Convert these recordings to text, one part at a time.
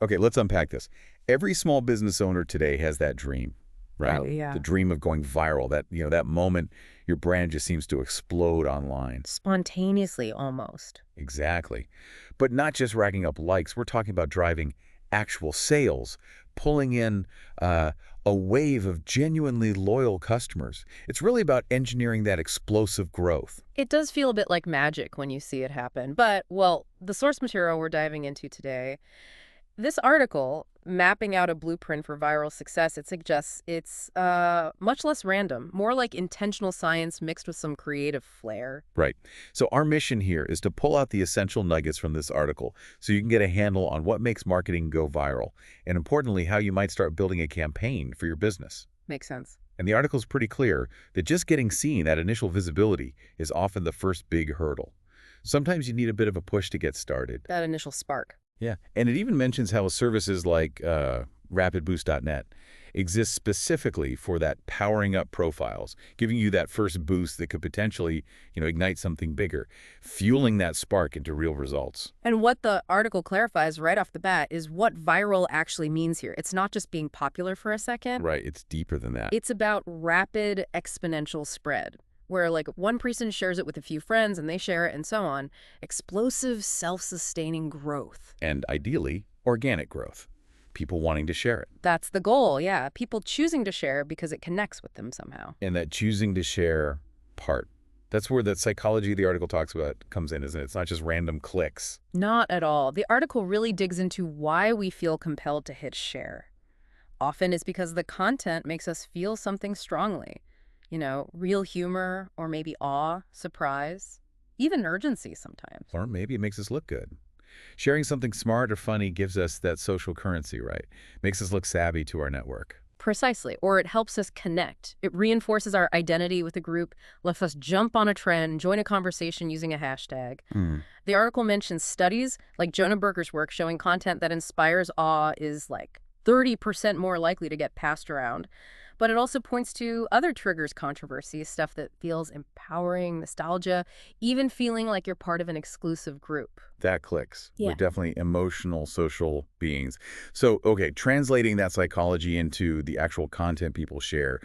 Okay, let's unpack this. Every small business owner today has that dream, right? Oh, yeah. The dream of going viral, that moment your brand just seems to explode online. Spontaneously, almost. Exactly. But not just racking up likes. We're talking about driving actual sales, pulling in uh, a wave of genuinely loyal customers. It's really about engineering that explosive growth. It does feel a bit like magic when you see it happen. But, well, the source material we're diving into today, this article, mapping out a blueprint for viral success, it suggests it's much less random, more like intentional science mixed with some creative flair. Right. So our mission here is to pull out the essential nuggets from this article so you can get a handle on what makes marketing go viral, and importantly, how you might start building a campaign for your business. Makes sense. And the article is pretty clear that just getting seen, that initial visibility, is often the first big hurdle. Sometimes you need a bit of a push to get started. That initial spark. Yeah, and it even mentions how services like RapidBoost.net exist specifically for that powering up profiles, giving you that first boost that could potentially, ignite something bigger, fueling that spark into real results. And what the article clarifies right off the bat is what viral actually means here. It's not just being popular for a second. Right, it's deeper than that. It's about rapid exponential spread, where like one person shares it with a few friends and they share it and so on. Explosive, self-sustaining growth. And ideally, organic growth. People wanting to share it. That's the goal, yeah. People choosing to share because it connects with them somehow. And that choosing to share part. That's where that psychology the article talks about comes in, isn't it? It's not just random clicks. Not at all. The article really digs into why we feel compelled to hit share. Often it's because the content makes us feel something strongly. Real humor or maybe awe, surprise, even urgency sometimes. Or maybe it makes us look good. Sharing something smart or funny gives us that social currency, right? Makes us look savvy to our network. Precisely. Or it helps us connect. It reinforces our identity with a group, lets us jump on a trend, join a conversation using a hashtag. The article mentions studies like Jonah Berger's work showing content that inspires awe is like 30% more likely to get passed around. But it also points to other triggers controversy, stuff that feels empowering, nostalgia, even feeling like you're part of an exclusive group. That clicks. Yeah. We're definitely emotional, social beings. So, okay, translating that psychology into the actual content people share,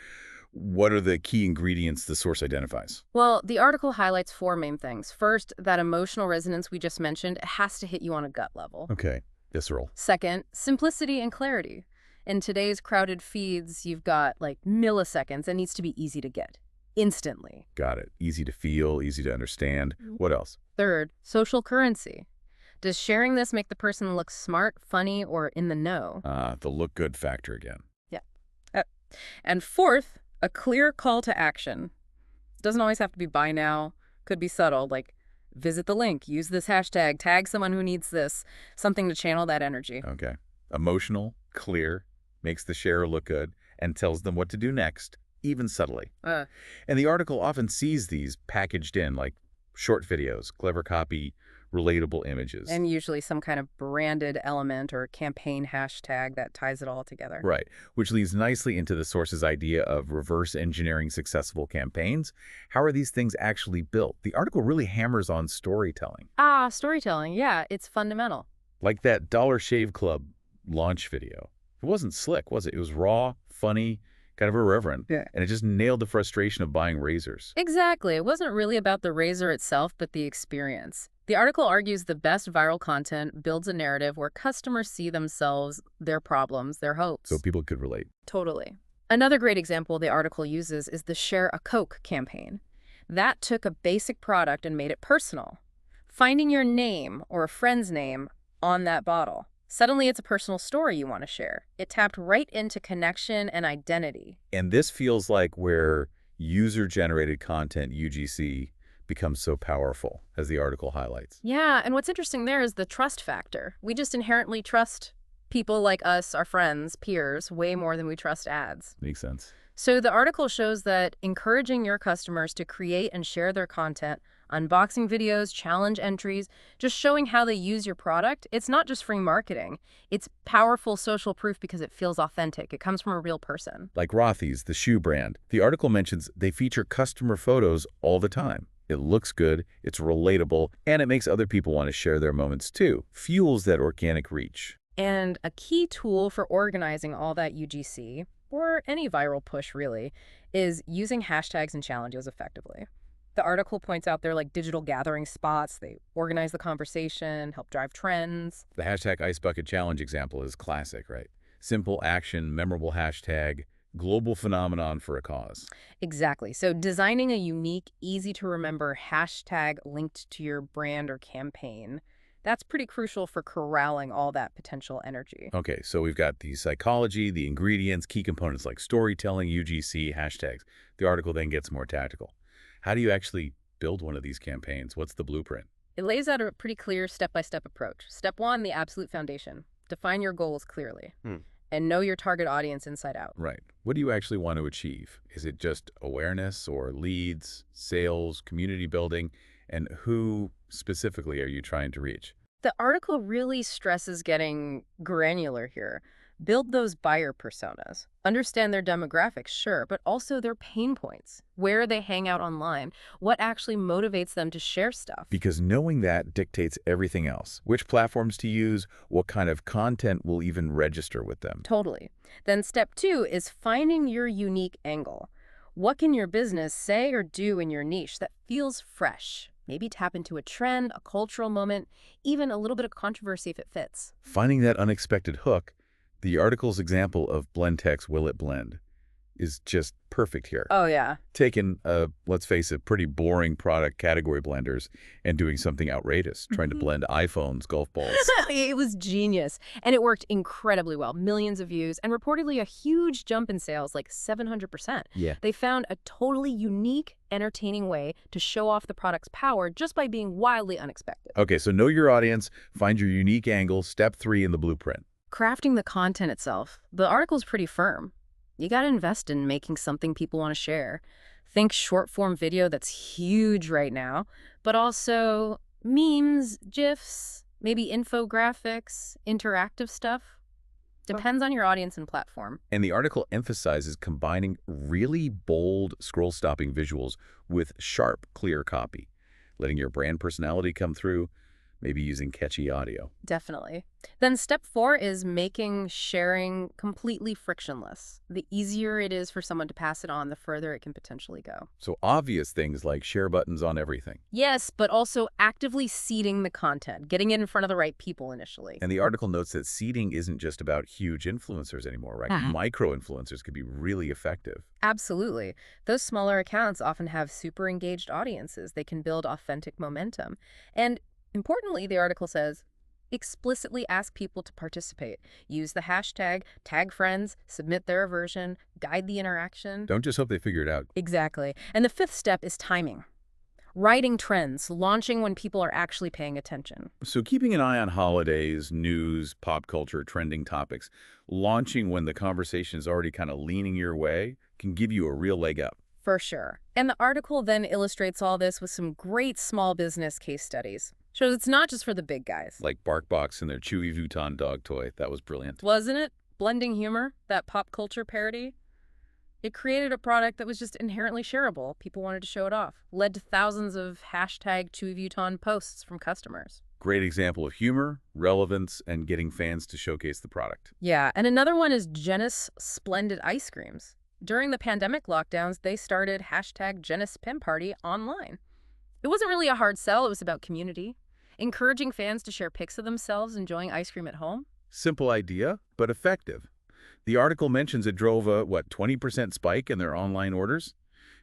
what are the key ingredients the source identifies? Well, the article highlights four main things. First, that emotional resonance we just mentioned has to hit you on a gut level. Okay, visceral. Second, simplicity and clarity. In today's crowded feeds, you've got like milliseconds. It needs to be easy to get instantly. Got it. Easy to feel, easy to understand. What else? Third, social currency. Does sharing this make the person look smart, funny, or in the know? The look good factor again. Yeah. And fourth, a clear call to action. Doesn't always have to be buy now. Could be subtle, like visit the link, use this hashtag, tag someone who needs this, something to channel that energy. Okay. Emotional, clear, makes the sharer look good, and tells them what to do next, even subtly. And the article often sees these packaged in, like short videos, clever copy, relatable images. And usually some kind of branded element or campaign hashtag that ties it all together. Right, which leads nicely into the source's idea of reverse engineering successful campaigns. How are these things actually built? The article really hammers on storytelling. Storytelling. Yeah, it's fundamental. Like that Dollar Shave Club launch video. It wasn't slick, was it? It was raw, funny, kind of irreverent. Yeah. And it just nailed the frustration of buying razors. Exactly. It wasn't really about the razor itself, but the experience. The article argues the best viral content builds a narrative where customers see themselves, their problems, their hopes. So people could relate. Totally. Another great example the article uses is the Share a Coke campaign. That took a basic product and made it personal. Finding your name or a friend's name on that bottle. Suddenly it's a personal story you want to share. It tapped right into connection and identity. And this feels like where user-generated content, UGC, becomes so powerful, as the article highlights. Yeah, and what's interesting there is the trust factor. We just inherently trust people like us, our friends, peers, way more than we trust ads. Makes sense. So the article shows that encouraging your customers to create and share their content, unboxing videos, challenge entries, just showing how they use your product, it's not just free marketing. It's powerful social proof because it feels authentic. It comes from a real person. Like Rothy's, the shoe brand. The article mentions they feature customer photos all the time. It looks good, it's relatable, and it makes other people want to share their moments too. Fuels that organic reach. And a key tool for organizing all that UGC, or any viral push really, is using hashtags and challenges effectively. The article points out they're like digital gathering spots. They organize the conversation, help drive trends. The hashtag Ice Bucket Challenge example is classic, right? Simple action, memorable hashtag, global phenomenon for a cause. Exactly. So designing a unique, easy-to-remember hashtag linked to your brand or campaign, that's pretty crucial for corralling all that potential energy. Okay, so we've got the psychology, the ingredients, key components like storytelling, UGC, hashtags. The article then gets more tactical. How do you actually build one of these campaigns? What's the blueprint? It lays out a pretty clear step-by-step approach. Step one, the absolute foundation. Define your goals clearly and know your target audience inside out. Right. What do you actually want to achieve? Is it just awareness or leads, sales, community building? And who specifically are you trying to reach? The article really stresses getting granular here. Build those buyer personas. Understand their demographics, sure, but also their pain points, where they hang out online, what actually motivates them to share stuff. Because knowing that dictates everything else. Which platforms to use, what kind of content will even register with them. Totally. Then step two is finding your unique angle. What can your business say or do in your niche that feels fresh? Maybe tap into a trend, a cultural moment, even a little bit of controversy if it fits. Finding that unexpected hook, the article's example of Blendtec's Will It Blend is just perfect here. Oh, yeah. Taking, let's face it, pretty boring product category blenders and doing something outrageous, trying to blend iPhones, golf balls. It was genius. And it worked incredibly well. Millions of views and reportedly a huge jump in sales, like 700%. Yeah. They found a totally unique, entertaining way to show off the product's power just by being wildly unexpected. Okay, so know your audience, find your unique angle, step 3 in the blueprint. Crafting the content itself. The article's pretty firm. You gotta invest in making something people want to share. Think short-form video that's huge right now, but also memes, GIFs, maybe infographics, interactive stuff. Depends on your audience and platform. And the article emphasizes combining really bold scroll-stopping visuals with sharp, clear copy, letting your brand personality come through, maybe using catchy audio. Definitely. Then step 4 is making sharing completely frictionless. The easier it is for someone to pass it on, the further it can potentially go. So obvious things like share buttons on everything. Yes, but also actively seeding the content, getting it in front of the right people initially. And the article notes that seeding isn't just about huge influencers anymore, right? Micro-influencers could be really effective. Absolutely. Those smaller accounts often have super engaged audiences. They can build authentic momentum. And importantly, the article says, explicitly ask people to participate. Use the hashtag, tag friends, submit their version, guide the interaction. Don't just hope they figure it out. Exactly. And the 5th step is timing. Writing trends, launching when people are actually paying attention. So keeping an eye on holidays, news, pop culture, trending topics, launching when the conversation is already kind of leaning your way can give you a real leg up. For sure. And the article then illustrates all this with some great small business case studies. Shows it's not just for the big guys. Like BarkBox and their Chewy Vuitton dog toy. That was brilliant. Wasn't it? Blending humor, that pop culture parody. It created a product that was just inherently shareable. People wanted to show it off. Led to thousands of hashtag Chewy Vuitton posts from customers. Great example of humor, relevance, and getting fans to showcase the product. Yeah, and another one is Genus Splendid Ice Creams. During the pandemic lockdowns, they started hashtag Genus Pen Party online. It wasn't really a hard sell. It was about community. Encouraging fans to share pics of themselves enjoying ice cream at home. Simple idea, but effective. The article mentions it drove a, 20% spike in their online orders?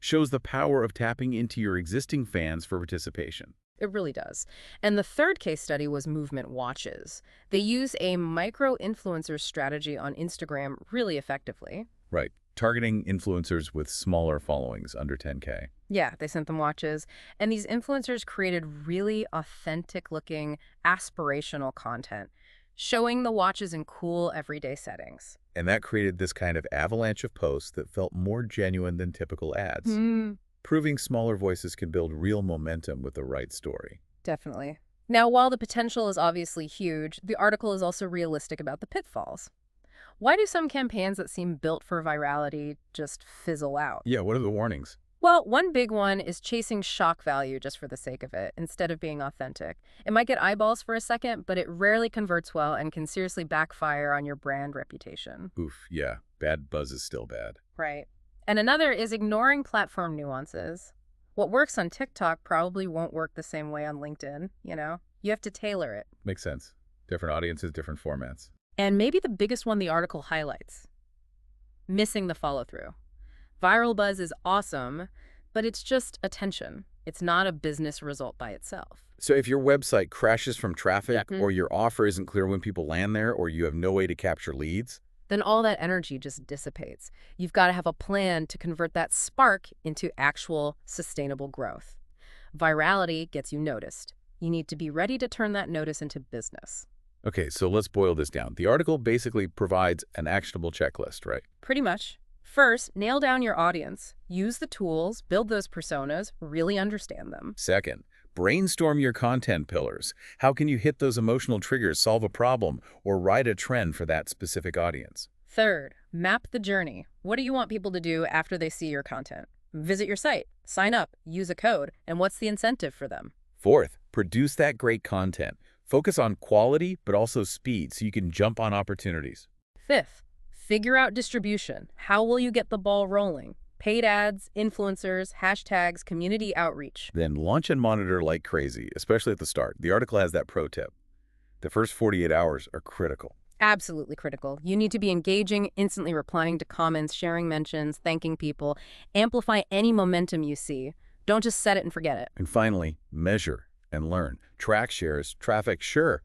Shows the power of tapping into your existing fans for participation. It really does. And the 3rd case study was Movement Watches. They use a micro-influencer strategy on Instagram really effectively. Right. Targeting influencers with smaller followings, under 10K. Yeah, they sent them watches. And these influencers created really authentic-looking, aspirational content, showing the watches in cool, everyday settings. And that created this kind of avalanche of posts that felt more genuine than typical ads. Proving smaller voices can build real momentum with the right story. Definitely. Now, while the potential is obviously huge, the article is also realistic about the pitfalls. Why do some campaigns that seem built for virality just fizzle out? Yeah, what are the warnings? Well, one big one is chasing shock value just for the sake of it, instead of being authentic. It might get eyeballs for a second, but it rarely converts well and can seriously backfire on your brand reputation. Oof, yeah. Bad buzz is still bad. Right. And another is ignoring platform nuances. What works on TikTok probably won't work the same way on LinkedIn, you know? You have to tailor it. Makes sense. Different audiences, different formats. And maybe the biggest one the article highlights, missing the follow-through. Viral buzz is awesome, but it's just attention. It's not a business result by itself. So if your website crashes from traffic Mhm. or your offer isn't clear when people land there or you have no way to capture leads, Then all that energy just dissipates. You've got to have a plan to convert that spark into actual sustainable growth. Virality gets you noticed. You need to be ready to turn that notice into business. okay, so let's boil this down. The article basically provides an actionable checklist, right? Pretty much. First, nail down your audience. Use the tools, build those personas, really understand them. Second, brainstorm your content pillars. How can you hit those emotional triggers, solve a problem, or ride a trend for that specific audience? Third, map the journey. What do you want people to do after they see your content? Visit your site, sign up, use a code, and what's the incentive for them? Fourth, produce that great content. Focus on quality, but also speed so you can jump on opportunities. Fifth, figure out distribution. How will you get the ball rolling? Paid ads, influencers, hashtags, community outreach. Then launch and monitor like crazy, especially at the start. The article has that pro tip. The first 48 hours are critical. Absolutely critical. You need to be engaging, instantly replying to comments, sharing mentions, thanking people. Amplify any momentum you see. Don't just set it and forget it. And finally, measure and learn. Track shares, traffic, sure.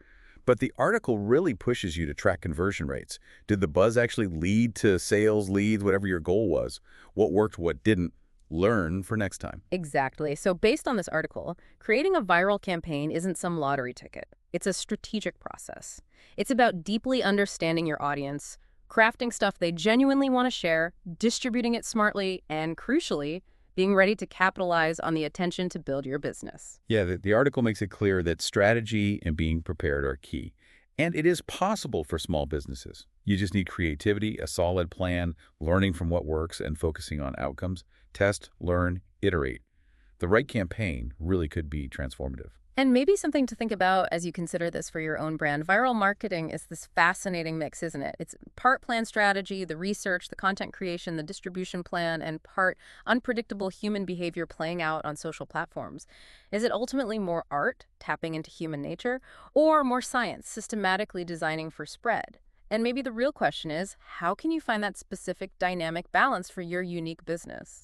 But the article really pushes you to track conversion rates. Did the buzz actually lead to sales, leads, whatever your goal was? What worked, what didn't? Learn for next time. Exactly. So based on this article, creating a viral campaign isn't some lottery ticket. It's a strategic process. It's about deeply understanding your audience, crafting stuff they genuinely want to share, distributing it smartly, and crucially, being ready to capitalize on the attention to build your business. Yeah, the article makes it clear that strategy and being prepared are key. And it is possible for small businesses. You just need creativity, a solid plan, learning from what works, and focusing on outcomes. Test, learn, iterate. The right campaign really could be transformative. And maybe something to think about as you consider this for your own brand. Viral marketing is this fascinating mix, isn't it? It's part plan strategy, the research, the content creation, the distribution plan, and part unpredictable human behavior playing out on social platforms. Is it ultimately more art, tapping into human nature, or more science, systematically designing for spread? And maybe the real question is, how can you find that specific dynamic balance for your unique business?